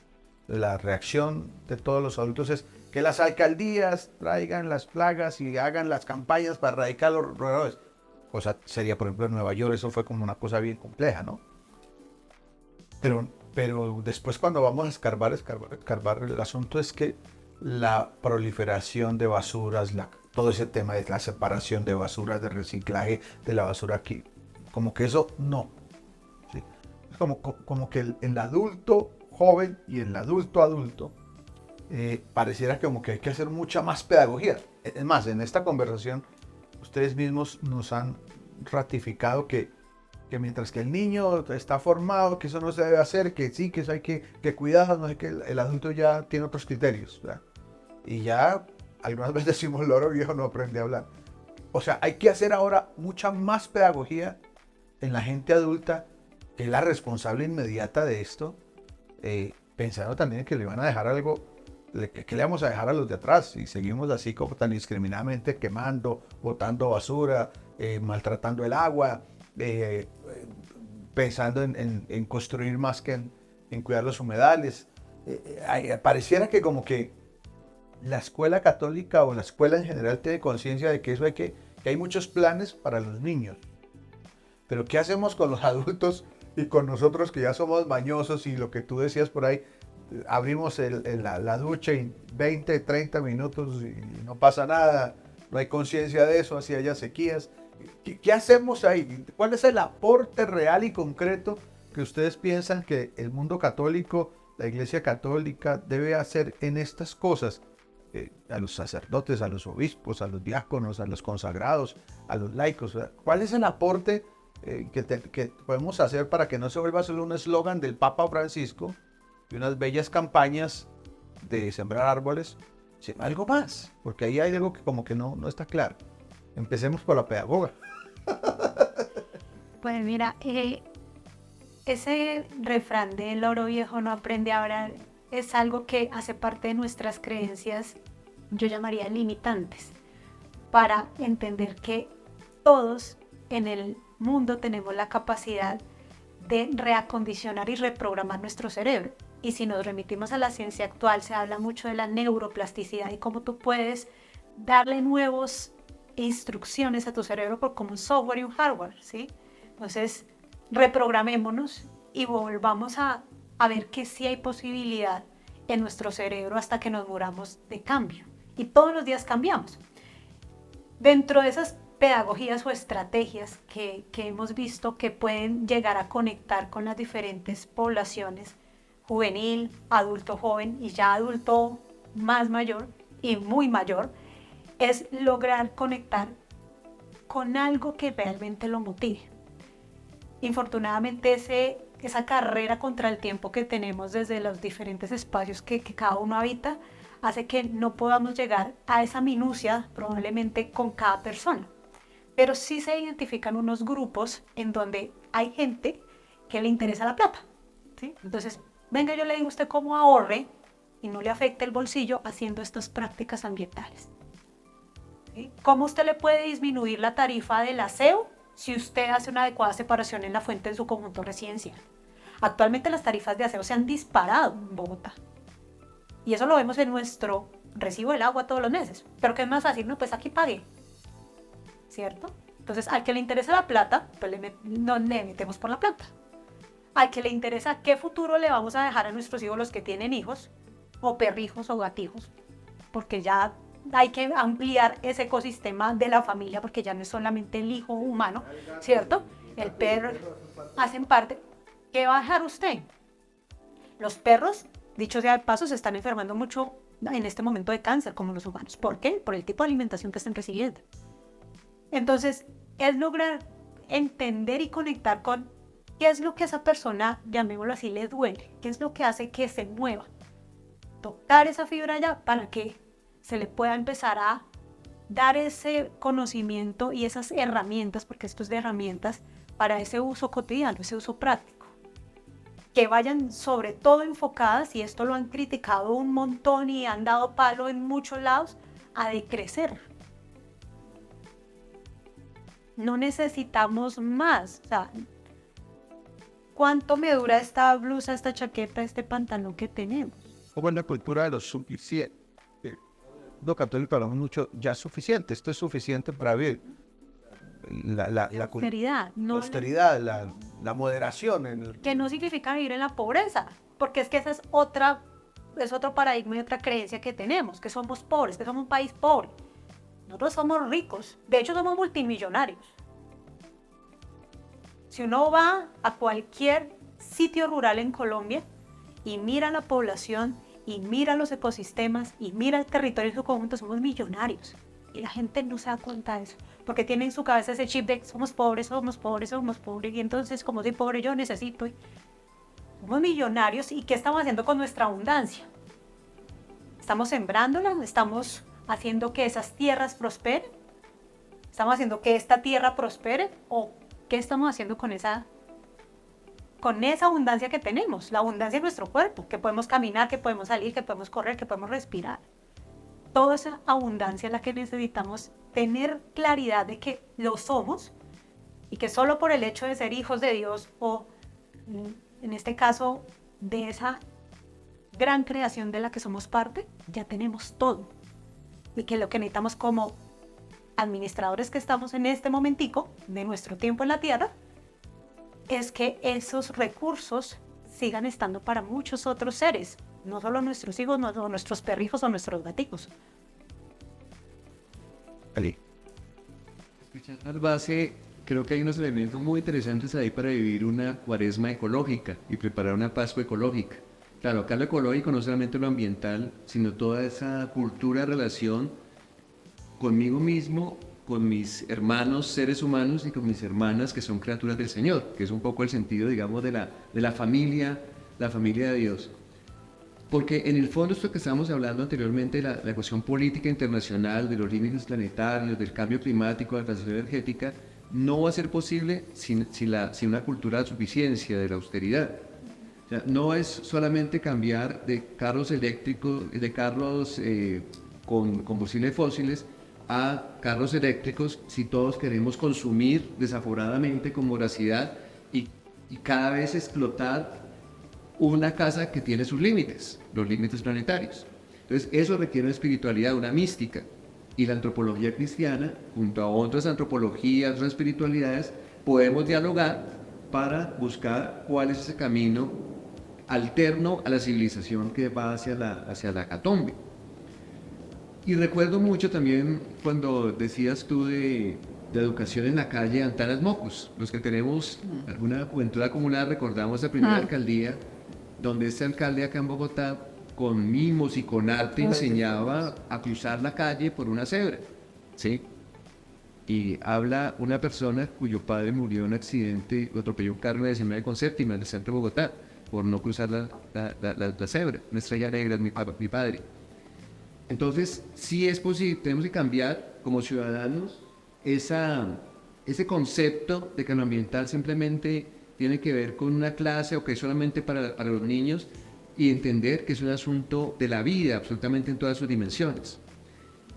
Speaker 3: La reacción de todos los adultos es que las alcaldías traigan las plagas y hagan las campañas para erradicar los roedores. Cosa sería, por ejemplo, en Nueva York, eso fue como una cosa bien compleja, ¿no? Pero pero después cuando vamos a escarbar, el asunto es que la proliferación de basuras, todo ese tema de la separación de basuras, de reciclaje de la basura aquí, como que eso no. ¿Sí? Es como que el adulto joven y el adulto adulto pareciera como que hay que hacer mucha más pedagogía. Es más, en esta conversación ustedes mismos nos han ratificado que mientras que el niño está formado, que eso no se debe hacer, que sí, que eso hay que cuidar, no sé qué, el adulto ya tiene otros criterios, ¿verdad? Y ya algunas veces decimos, loro viejo no aprende a hablar. O sea, hay que hacer ahora mucha más pedagogía en la gente adulta, que es la responsable inmediata de esto, pensando también que le van a dejar algo, que le vamos a dejar a los de atrás, si seguimos así como tan indiscriminadamente quemando, botando basura, maltratando el agua, pensando en construir más que en cuidar los humedales. Pareciera que como que la escuela católica o la escuela en general tiene conciencia de que eso que hay muchos planes para los niños. Pero ¿qué hacemos con los adultos y con nosotros que ya somos mañosos y lo que tú decías por ahí? Abrimos la ducha y 20, 30 minutos y no pasa nada, no hay conciencia de eso, así haya sequías. ¿Qué hacemos ahí? ¿Cuál es el aporte real y concreto que ustedes piensan que el mundo católico, la Iglesia Católica debe hacer en estas cosas? A los sacerdotes, a los obispos, a los diáconos, a los consagrados, a los laicos. ¿Cuál es el aporte que podemos hacer para que no se vuelva solo un eslogan del Papa Francisco y unas bellas campañas de sembrar árboles, sino algo más? Porque ahí hay algo que como que no está claro. Empecemos por la pedagoga.
Speaker 6: Pues mira, ese refrán de loro viejo no aprende a hablar es algo que hace parte de nuestras creencias, yo llamaría limitantes, para entender que todos en el mundo tenemos la capacidad de reacondicionar y reprogramar nuestro cerebro. Y si nos remitimos a la ciencia actual, se habla mucho de la neuroplasticidad y cómo tú puedes darle nuevas instrucciones a tu cerebro como un software y un hardware, ¿sí? Entonces, reprogramémonos y volvamos a ver que sí hay posibilidad en nuestro cerebro hasta que nos muramos de cambio. Y todos los días cambiamos. Dentro de esas pedagogías o estrategias que hemos visto que pueden llegar a conectar con las diferentes poblaciones, juvenil, adulto joven y ya adulto más mayor y muy mayor, es lograr conectar con algo que realmente lo motive. Infortunadamente esa carrera contra el tiempo que tenemos desde los diferentes espacios que cada uno habita hace que no podamos llegar a esa minucia probablemente con cada persona. Pero sí se identifican unos grupos en donde hay gente que le interesa la plata, ¿sí? Entonces, venga, yo le digo a usted cómo ahorre y no le afecte el bolsillo haciendo estas prácticas ambientales. ¿Sí? ¿Cómo usted le puede disminuir la tarifa del aseo si usted hace una adecuada separación en la fuente de su conjunto residencial? Actualmente las tarifas de aseo se han disparado en Bogotá. Y eso lo vemos en nuestro recibo del agua todos los meses. Pero ¿qué es más fácil? No, pues aquí pague. ¿Cierto? Entonces, al que le interesa la plata, pues no le metemos por la plata. Al que le interesa qué futuro le vamos a dejar a nuestros hijos, los que tienen hijos, o perrijos o gatijos, porque ya hay que ampliar ese ecosistema de la familia, porque ya no es solamente el hijo humano, ¿cierto? El perro hacen parte. ¿Qué va a dejar usted? Los perros, dicho sea de paso, se están enfermando mucho en este momento de cáncer, como los humanos. ¿Por qué? Por el tipo de alimentación que están recibiendo. Entonces, es lograr entender y conectar con qué es lo que a esa persona, llamémoslo así, le duele, qué es lo que hace que se mueva. Tocar esa fibra allá para que se le pueda empezar a dar ese conocimiento y esas herramientas, porque esto es de herramientas, para ese uso cotidiano, ese uso práctico. Que vayan sobre todo enfocadas, y esto lo han criticado un montón y han dado palo en muchos lados, a decrecer. No necesitamos más. O sea, ¿cuánto me dura esta blusa, esta chaqueta, este pantalón que tenemos?
Speaker 3: Como en la cultura de lo suficiente. Lo católico hablamos mucho, ya es suficiente, esto es suficiente para vivir.
Speaker 8: la
Speaker 6: Austeridad, no,
Speaker 8: austeridad, la moderación.
Speaker 6: que no significa vivir en la pobreza, porque es que esa es otro paradigma y otra creencia que tenemos, que somos pobres, que somos un país pobre. Nosotros somos ricos, de hecho somos multimillonarios. Si uno va a cualquier sitio rural en Colombia y mira la población y mira los ecosistemas y mira el territorio en su conjunto, somos millonarios. Y la gente no se da cuenta de eso, porque tiene en su cabeza ese chip de somos pobres, somos pobres, somos pobres, y entonces como soy pobre yo necesito. Somos millonarios, ¿y qué estamos haciendo con nuestra abundancia? ¿Estamos sembrándola? ¿Estamos haciendo que esas tierras prosperen? ¿Estamos haciendo que esta tierra prospere? ¿O qué estamos haciendo con esa abundancia que tenemos? La abundancia de nuestro cuerpo, que podemos caminar, que podemos salir, que podemos correr, que podemos respirar. Toda esa abundancia es la que necesitamos tener claridad de que lo somos y que solo por el hecho de ser hijos de Dios o, en este caso, de esa gran creación de la que somos parte, ya tenemos todo. Y que lo que necesitamos como administradores que estamos en este momentico de nuestro tiempo en la tierra es que esos recursos sigan estando para muchos otros seres, no solo nuestros hijos, no solo nuestros perrijos o nuestros gaticos.
Speaker 5: Ali. Escuchando al base, creo que hay unos elementos muy interesantes ahí para vivir una cuaresma ecológica y preparar una Pascua ecológica. Claro, acá lo ecológico no solamente lo ambiental, sino toda esa cultura de relación conmigo mismo, con mis hermanos seres humanos y con mis hermanas que son criaturas del Señor, que es un poco el sentido, digamos, de la familia de Dios. Porque en el fondo esto que estábamos hablando anteriormente, la ecuación política internacional, de los límites planetarios, del cambio climático, de la transición energética, no va a ser posible sin una cultura de suficiencia, de la austeridad. O sea, no es solamente cambiar de carros eléctricos, de carros con combustibles fósiles a carros eléctricos si todos queremos consumir desaforadamente con voracidad y cada vez explotar una casa que tiene sus límites, los límites planetarios. Entonces eso requiere una espiritualidad, una mística, y la antropología cristiana, junto a otras antropologías, otras espiritualidades, podemos dialogar para buscar cuál es ese camino alterno a la civilización que va hacia la hecatombe. Y recuerdo mucho también cuando decías tú de educación en la calle Antanas Mocus. Los que tenemos alguna juventud acumulada recordamos la primera alcaldía, donde este alcalde acá en Bogotá, con mimos y con arte, enseñaba a cruzar la calle por una cebra, ¿sí? Y habla una persona cuyo padre murió en un accidente, lo atropelló un carro en la 19 con séptima en el centro de Bogotá, por no cruzar la cebra, una estrella negra, mi padre. Entonces, sí es posible, tenemos que cambiar como ciudadanos ese concepto de que lo ambiental simplemente tiene que ver con una clase o que es solamente para los niños, y entender que es un asunto de la vida absolutamente en todas sus dimensiones.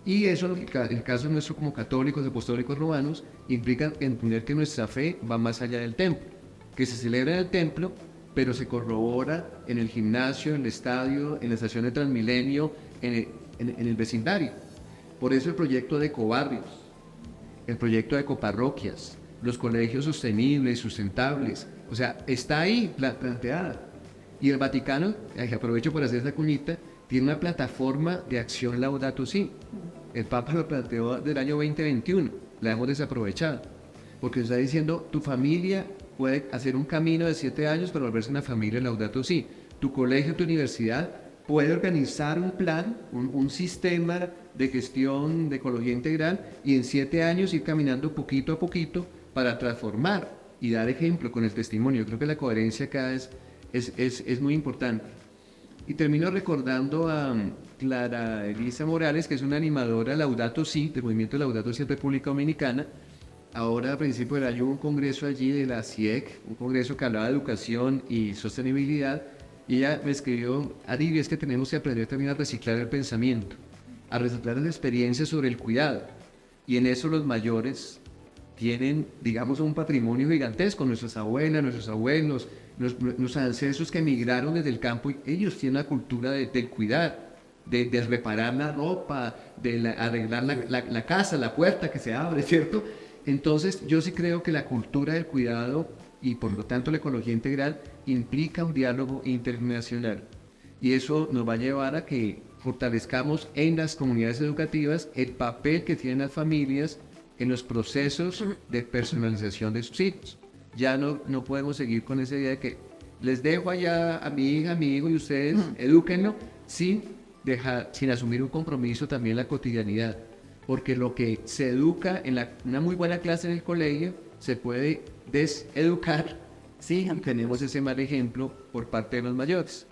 Speaker 5: Y eso, en el caso nuestro como católicos, apostólicos romanos, implica entender que nuestra fe va más allá del templo, que se celebra en el templo, pero se corrobora en el gimnasio, en el estadio, en la estación de Transmilenio, en el vecindario. Por eso el proyecto de ecobarrios, el proyecto de ecoparroquias, los colegios sostenibles, sustentables, o sea, está ahí planteada. Y el Vaticano, aprovecho por hacer esa cuñita, tiene una plataforma de acción Laudato Si. El Papa lo planteó del año 2021, la hemos desaprovechado, porque está diciendo, tu familia puede hacer un camino de 7 años para volverse una familia Laudato Si. Tu colegio, tu universidad puede organizar un plan, un sistema de gestión de ecología integral y en 7 años ir caminando poquito a poquito para transformar y dar ejemplo con el testimonio. Yo creo que la coherencia acá es muy importante. Y termino recordando a Clara Elisa Morales, que es una animadora Laudato Si, del movimiento Laudato Si en República Dominicana. Ahora a principios del año hubo un congreso allí de la CIEC, un congreso que hablaba de educación y sostenibilidad, y ella me escribió, Ari, es que tenemos que aprender también a reciclar el pensamiento, a reciclar la experiencia sobre el cuidado, y en eso los mayores tienen, digamos, un patrimonio gigantesco, nuestras abuelas, nuestros abuelos, nuestros ancestros que emigraron desde el campo, y ellos tienen una cultura del cuidar, de reparar la ropa, de arreglar la casa, la puerta que se abre, ¿cierto? Entonces, yo sí creo que la cultura del cuidado y por lo tanto la ecología integral implica un diálogo intergeneracional. Y eso nos va a llevar a que fortalezcamos en las comunidades educativas el papel que tienen las familias en los procesos de personalización de sus hijos. Ya no podemos seguir con esa idea de que les dejo allá a mi hija, a mi hijo y ustedes edúquenlo sin asumir un compromiso también en la cotidianidad. Porque lo que se educa en una muy buena clase en el colegio se puede deseducar si tenemos ese mal ejemplo por parte de los mayores.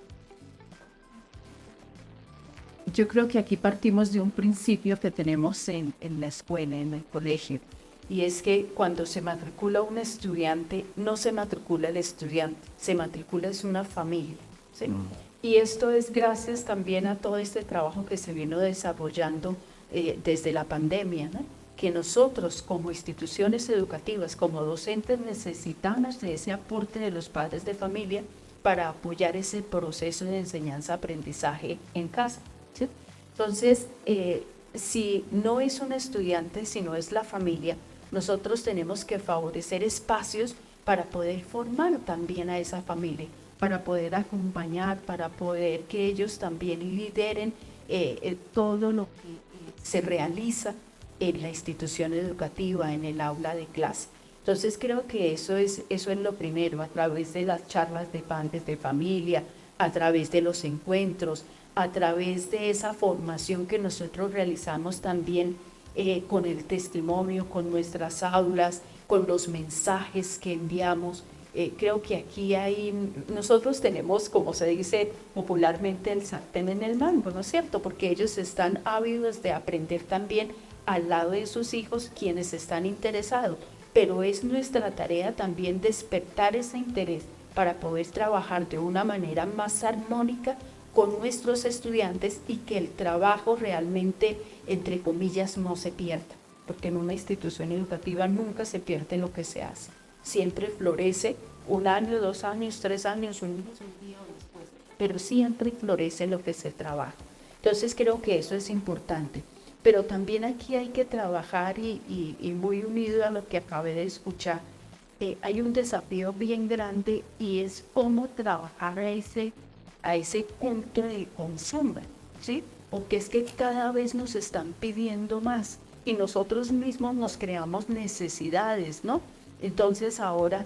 Speaker 7: Yo creo que aquí partimos de un principio que tenemos en la escuela, en el colegio, y es que cuando se matricula un estudiante, no se matricula el estudiante, se matricula es una familia, ¿sí? Y esto es gracias también a todo este trabajo que se vino desarrollando desde la pandemia, ¿no? Que nosotros como instituciones educativas, como docentes, necesitamos de ese aporte de los padres de familia para apoyar ese proceso de enseñanza-aprendizaje en casa, ¿sí? Entonces, si no es un estudiante, sino es la familia, nosotros tenemos que favorecer espacios para poder formar también a esa familia, para poder acompañar, para poder que ellos también lideren todo lo que se realiza en la institución educativa, en el aula de clase. Entonces creo que eso es lo primero, a través de las charlas de padres de familia, a través de los encuentros, a través de esa formación que nosotros realizamos también con el testimonio, con nuestras aulas, con los mensajes que enviamos. Creo que aquí nosotros tenemos, como se dice popularmente, el sartén en el mango, ¿no es cierto? Porque ellos están ávidos de aprender también al lado de sus hijos, quienes están interesados. Pero es nuestra tarea también despertar ese interés para poder trabajar de una manera más armónica con nuestros estudiantes y que el trabajo realmente, entre comillas, no se pierda. Porque en una institución educativa nunca se pierde lo que se hace. Siempre florece 1 año, 2 años, 3 años, un día después, pero siempre florece lo que se trabaja. Entonces creo que eso es importante. Pero también aquí hay que trabajar y muy unido a lo que acabé de escuchar, hay un desafío bien grande y es cómo trabajar a ese punto de consumo, ¿sí? Porque es que cada vez nos están pidiendo más y nosotros mismos nos creamos necesidades, ¿no? Entonces ahora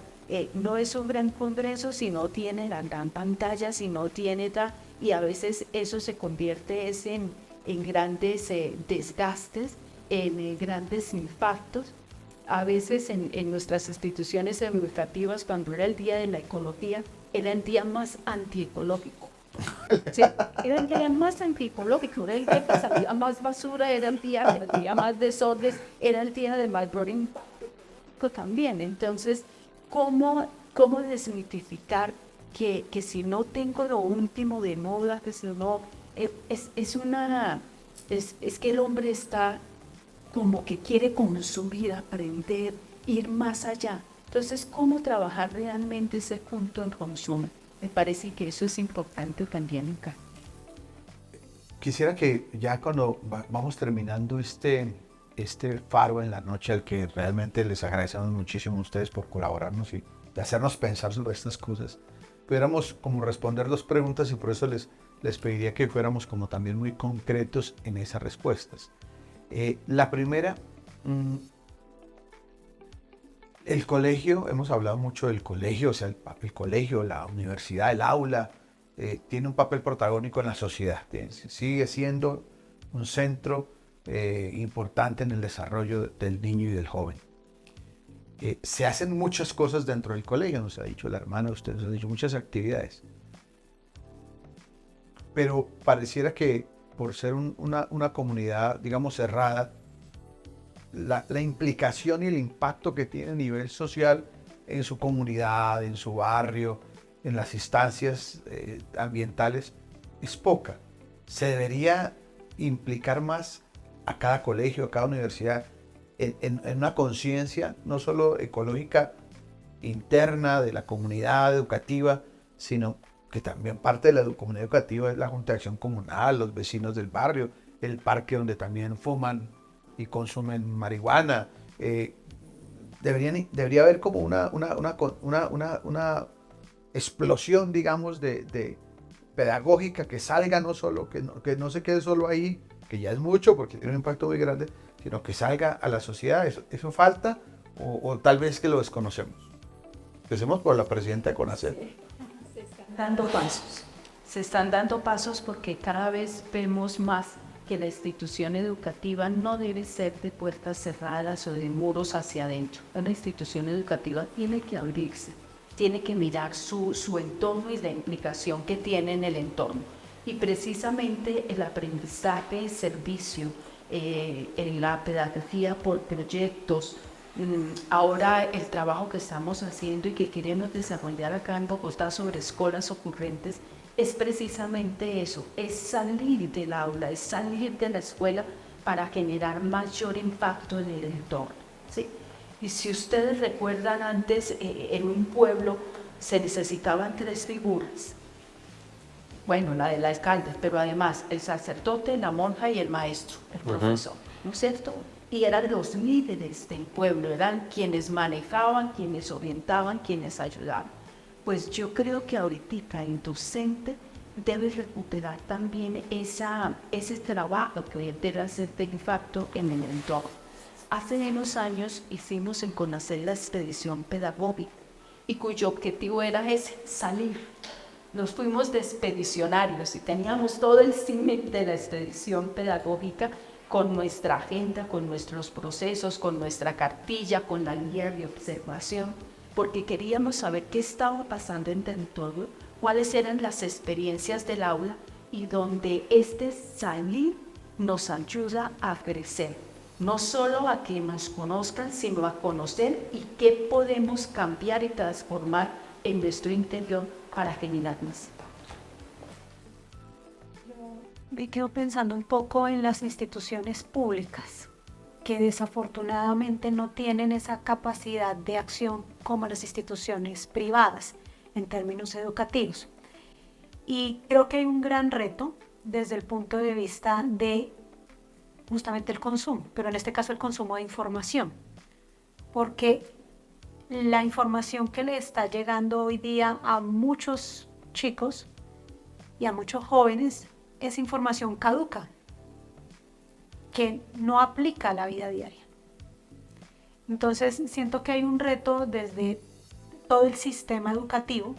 Speaker 7: no es un gran congreso si no tiene la gran pantalla, si no tiene y a veces eso se convierte en grandes desgastes, en grandes impactos. A veces en nuestras instituciones educativas, cuando era el Día de la Ecología, era el día más antiecológico. Sí, era el día más antiecológico, era el día que salía más basura, era el día más desorden, era el día de más burning también. Entonces, ¿cómo desmitificar que si no tengo lo último de moda, que si no, es que el hombre está como que quiere consumir, aprender, ir más allá? Entonces, ¿cómo trabajar realmente ese punto en consumo? Me parece que eso es importante también acá.
Speaker 8: Quisiera que ya cuando vamos terminando este faro en la noche, al que realmente les agradecemos muchísimo a ustedes por colaborarnos y de hacernos pensar sobre estas cosas, pudiéramos como responder 2 preguntas y por eso les pediría que fuéramos como también muy concretos en esas respuestas. La primera, el colegio, hemos hablado mucho del colegio, o sea, el colegio, la universidad, el aula, tiene un papel protagónico en la sociedad, sigue siendo un centro importante en el desarrollo del niño y del joven. Se hacen muchas cosas dentro del colegio, nos ha dicho la hermana, usted nos ha dicho muchas actividades. Pero pareciera que por ser una comunidad, digamos, cerrada, la implicación y el impacto que tiene a nivel social en su comunidad, en su barrio, en las instancias ambientales, es poca. Se debería implicar más a cada colegio, a cada universidad, en una conciencia no solo ecológica interna de la comunidad educativa, sino que también parte de la comunidad educativa es la Junta de Acción Comunal, los vecinos del barrio, el parque donde también fuman y consumen marihuana, debería haber como una explosión, digamos, de pedagógica que salga no solo, que no se quede solo ahí, que ya es mucho porque tiene un impacto muy grande, sino que salga a la sociedad. ¿Eso falta o tal vez que lo desconocemos? Empecemos por la presidenta de CONACYT.
Speaker 4: Dando pasos. Se están dando pasos porque cada vez vemos más que la institución educativa no debe ser de puertas cerradas o de muros hacia adentro. La institución educativa tiene que abrirse, tiene que mirar su entorno y la implicación que tiene en el entorno. Y precisamente el aprendizaje, el servicio, en la pedagogía por proyectos, ahora el trabajo que estamos haciendo y que queremos desarrollar acá en Bogotá sobre escuelas ocurrentes, es precisamente eso, es salir del aula, es salir de la escuela para generar mayor impacto en el entorno, ¿sí? Y si ustedes recuerdan antes, en un pueblo se necesitaban 3 figuras. Bueno, la del alcalde, pero además el sacerdote, la monja y el maestro, el profesor, ¿no es cierto? Y eran los líderes del pueblo, eran quienes manejaban, quienes orientaban, quienes ayudaban. Pues yo creo que ahorita el docente debe recuperar también ese trabajo que debe hacer de impacto en el entorno. Hace unos años hicimos en CONACYT la expedición pedagógica y cuyo objetivo era ese, salir. Nos fuimos de expedicionarios y teníamos todo el cine de la expedición pedagógica con nuestra agenda, con nuestros procesos, con nuestra cartilla, con la guía de observación, porque queríamos saber qué estaba pasando en el entorno, cuáles eran las experiencias del aula y donde este salir nos ayuda a crecer, no solo a que nos conozcan, sino a conocer y qué podemos cambiar y transformar en nuestro interior para generar más.
Speaker 6: Me quedo pensando un poco en las instituciones públicas, que desafortunadamente no tienen esa capacidad de acción como las instituciones privadas en términos educativos. Y creo que hay un gran reto desde el punto de vista de justamente el consumo, pero en este caso el consumo de información, porque la información que le está llegando hoy día a muchos chicos y a muchos jóvenes es información caduca, que no aplica a la vida diaria. Entonces siento que hay un reto desde todo el sistema educativo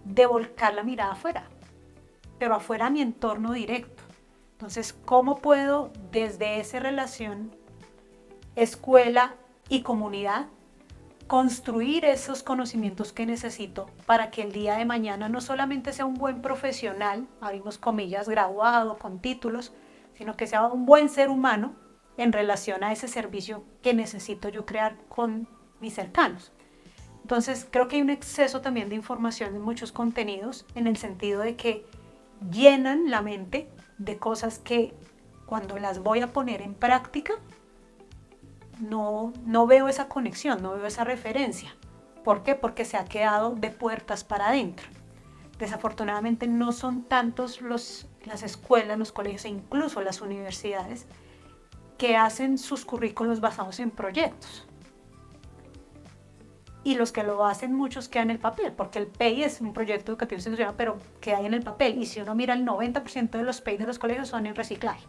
Speaker 6: de volcar la mirada afuera, pero afuera a mi entorno directo. Entonces, ¿cómo puedo desde esa relación escuela y comunidad construir esos conocimientos que necesito para que el día de mañana no solamente sea un buen profesional, abrimos comillas, graduado, con títulos, sino que sea un buen ser humano en relación a ese servicio que necesito yo crear con mis cercanos? Entonces, creo que hay un exceso también de información en muchos contenidos, en el sentido de que llenan la mente de cosas que cuando las voy a poner en práctica, no veo esa conexión, no veo esa referencia. ¿Por qué? Porque se ha quedado de puertas para adentro. Desafortunadamente no son tantos las escuelas, los colegios e incluso las universidades que hacen sus currículos basados en proyectos. Y los que lo hacen muchos quedan en el papel, porque el PEI es un proyecto educativo institucional, pero queda ahí en el papel. Y si uno mira, el 90% de los PEI de los colegios son en reciclaje.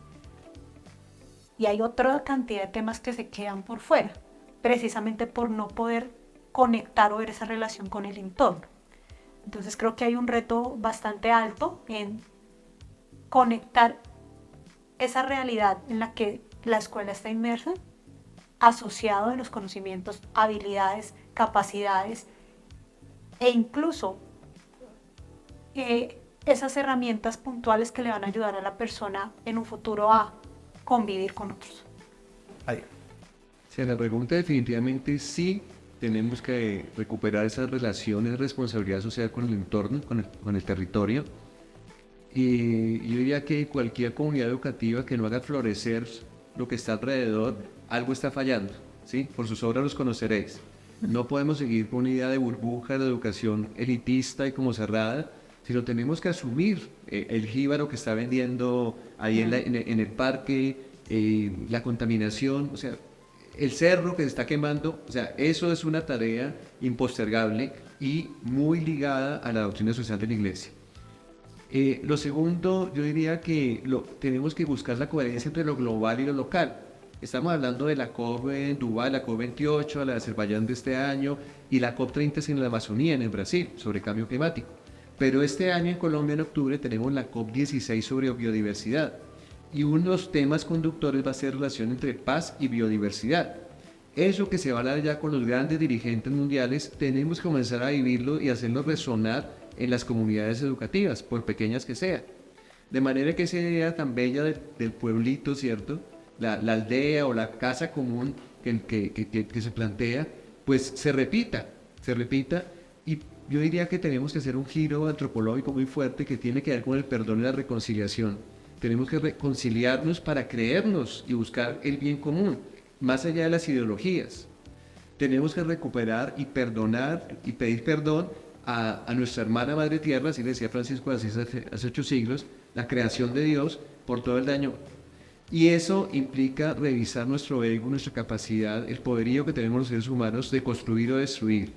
Speaker 6: Y hay otra cantidad de temas que se quedan por fuera, precisamente por no poder conectar o ver esa relación con el entorno. Entonces creo que hay un reto bastante alto en conectar esa realidad en la que la escuela está inmersa, asociado de los conocimientos, habilidades, capacidades e incluso esas herramientas puntuales que le van a ayudar a la persona en un futuro a convivir con otros.
Speaker 8: Ahí.
Speaker 5: Si la pregunta definitivamente sí tenemos que recuperar esas relaciones de responsabilidad social con el entorno, con el territorio. Y yo diría que cualquier comunidad educativa que no haga florecer lo que está alrededor, algo está fallando, ¿sí? Por sus obras los conoceréis. No podemos seguir con una idea de burbuja de educación elitista y como cerrada, sino tenemos que asumir el jíbaro que está vendiendo ahí en el parque, la contaminación, o sea, el cerro que se está quemando, o sea, eso es una tarea impostergable y muy ligada a la doctrina social de la Iglesia. Lo segundo, yo diría que tenemos que buscar la coherencia entre lo global y lo local. Estamos hablando de la COP en Dubái, la COP 28, la de Azerbaiyán de este año y la COP 30 en la Amazonía, en el Brasil, sobre cambio climático. Pero este año en Colombia, en octubre, tenemos la COP 16 sobre biodiversidad. Y uno de los temas conductores va a ser relación entre paz y biodiversidad. Eso que se va a hablar ya con los grandes dirigentes mundiales, tenemos que comenzar a vivirlo y hacerlo resonar en las comunidades educativas, por pequeñas que sean. De manera que esa idea tan bella del pueblito, ¿cierto? La aldea o la casa común que se plantea, pues se repita. Y yo diría que tenemos que hacer un giro antropológico muy fuerte que tiene que ver con el perdón y la reconciliación. Tenemos que reconciliarnos para creernos y buscar el bien común, más allá de las ideologías. Tenemos que recuperar y perdonar y pedir perdón a nuestra hermana Madre Tierra, así le decía Francisco de Asís hace 8 siglos, la creación de Dios por todo el daño. Y eso implica revisar nuestro ego, nuestra capacidad, el poderío que tenemos los seres humanos de construir o destruir.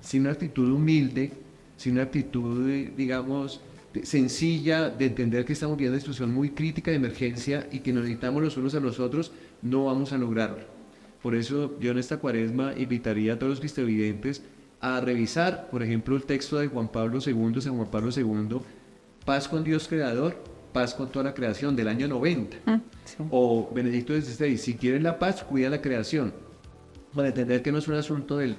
Speaker 5: Sin una actitud humilde, sin una actitud, digamos, sencilla de entender que estamos viendo una situación muy crítica de emergencia y que nos necesitamos los unos a los otros, no vamos a lograrlo. Por eso yo en esta cuaresma invitaría a todos los cristiavidentes a revisar, por ejemplo, el texto de Juan Pablo II, San Juan Pablo II, paz con Dios Creador, paz con toda la creación, del año 90.
Speaker 7: Sí.
Speaker 5: O Benedicto XVI, si quieren la paz, cuida la creación. Para entender que no es un asunto del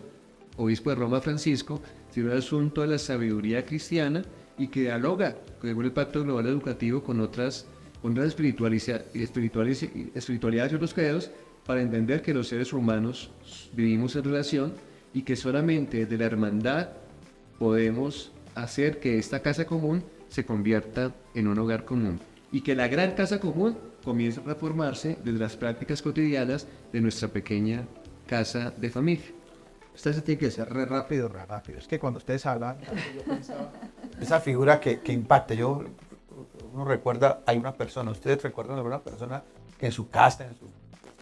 Speaker 5: obispo de Roma Francisco, sino un asunto de la sabiduría cristiana y que dialoga con el Pacto Global Educativo con otras espiritualidades y otros credos, para entender que los seres humanos vivimos en relación y que solamente desde la hermandad podemos hacer que esta casa común se convierta en un hogar común y que la gran casa común comience a formarse desde las prácticas cotidianas de nuestra pequeña casa de familia.
Speaker 8: Usted se tiene que ser re rápido. Es que cuando ustedes hablan, yo pensaba, esa figura que impacta, uno recuerda, hay una persona, ustedes recuerdan a una persona que en su casa,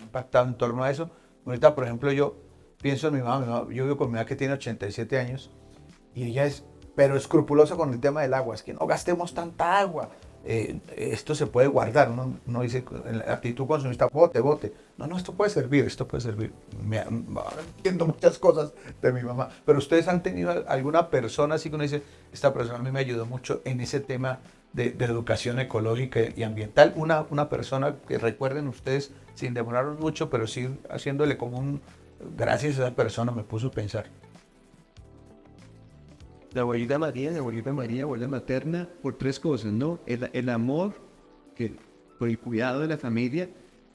Speaker 8: impactado en torno a eso. Ahorita, por ejemplo, yo pienso en mi mamá, yo vivo con mi mamá que tiene 87 años y ella es, pero escrupulosa con el tema del agua, es que no gastemos tanta agua. Esto se puede guardar, uno dice en la actitud consumista, bote. No, esto puede servir. Ahora entiendo muchas cosas de mi mamá, pero ustedes han tenido alguna persona así que uno dice, esta persona a mí me ayudó mucho en ese tema de educación ecológica y ambiental, una persona que recuerden ustedes sin demorarnos mucho, pero sí haciéndole como gracias a esa persona me puso a pensar.
Speaker 5: La abuelita María, abuela materna, por 3 cosas, ¿no? El amor, por el cuidado de la familia,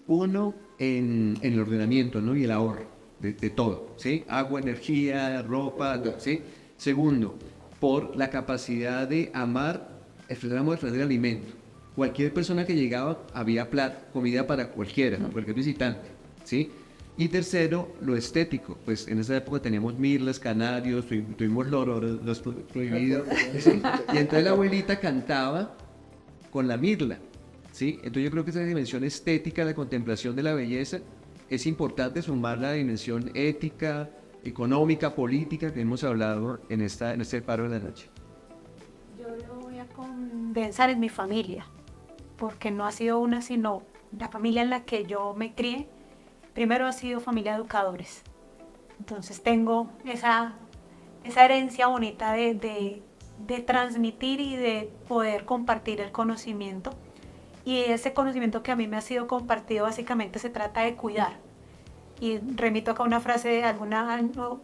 Speaker 5: uno en el ordenamiento, ¿no? Y el ahorro de todo, ¿sí? Agua, energía, ropa, ¿sí? Segundo, por la capacidad de amar, el alimento. Cualquier persona que llegaba, había comida para cualquiera, cualquier visitante, ¿sí? Y tercero, lo estético. Pues en esa época teníamos mirlas, canarios, tuvimos los prohibidos. ¿Sí? Y entonces la abuelita cantaba con la mirla. ¿Sí? Entonces yo creo que esa dimensión estética, la contemplación de la belleza, es importante sumar la dimensión ética, económica, política que hemos hablado en este paro de la noche.
Speaker 6: Yo lo voy a condensar en mi familia, porque no ha sido una, sino la familia en la que yo me crié. Primero ha sido familia de educadores, entonces tengo esa herencia bonita de transmitir y de poder compartir el conocimiento, y ese conocimiento que a mí me ha sido compartido básicamente se trata de cuidar. Y remito acá una frase de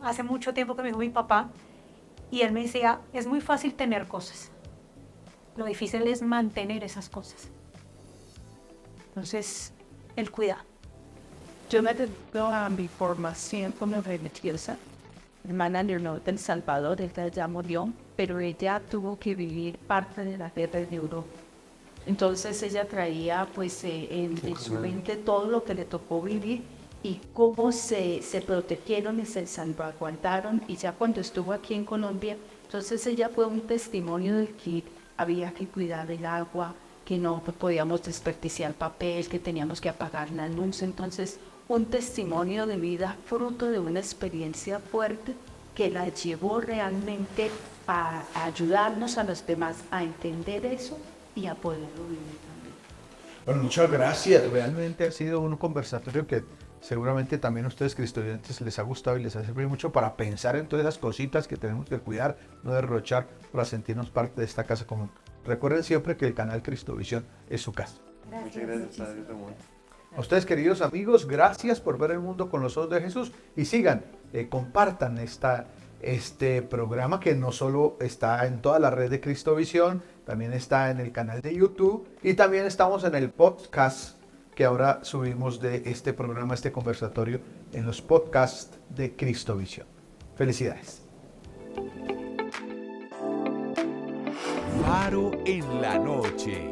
Speaker 6: hace mucho tiempo que me dijo mi papá, y él me decía, es muy fácil tener cosas, lo difícil es mantener esas cosas. Entonces, el cuidado.
Speaker 7: Yo me dedico a mi formación como religiosa. Mi hermana Leonor del Salvador, ella ya murió, pero ella tuvo que vivir parte de la guerra de Europa. Entonces ella traía pues en su mente todo lo que le tocó vivir y cómo se protegieron y se salvaguardaron. Y ya cuando estuvo aquí en Colombia, entonces ella fue un testimonio de que había que cuidar el agua, que no podíamos desperdiciar papel, que teníamos que apagar la luz. Entonces
Speaker 4: un testimonio de vida fruto de una experiencia fuerte que la llevó realmente a ayudarnos a los demás a entender eso y a poderlo vivir también.
Speaker 8: Bueno, muchas gracias. Realmente ha sido un conversatorio que seguramente también a ustedes cristoyentes les ha gustado y les ha servido mucho para pensar en todas esas cositas que tenemos que cuidar, no derrochar, para sentirnos parte de esta casa común. Recuerden siempre que el canal Cristovisión es su casa.
Speaker 5: Muchas gracias, Padre Ramón.
Speaker 8: A ustedes, queridos amigos, gracias por ver el mundo con los ojos de Jesús y sigan, compartan este programa que no solo está en toda la red de Cristovisión, también está en el canal de YouTube y también estamos en el podcast que ahora subimos de este programa, este conversatorio, en los podcasts de Cristovisión. Felicidades.
Speaker 1: Faro en la noche.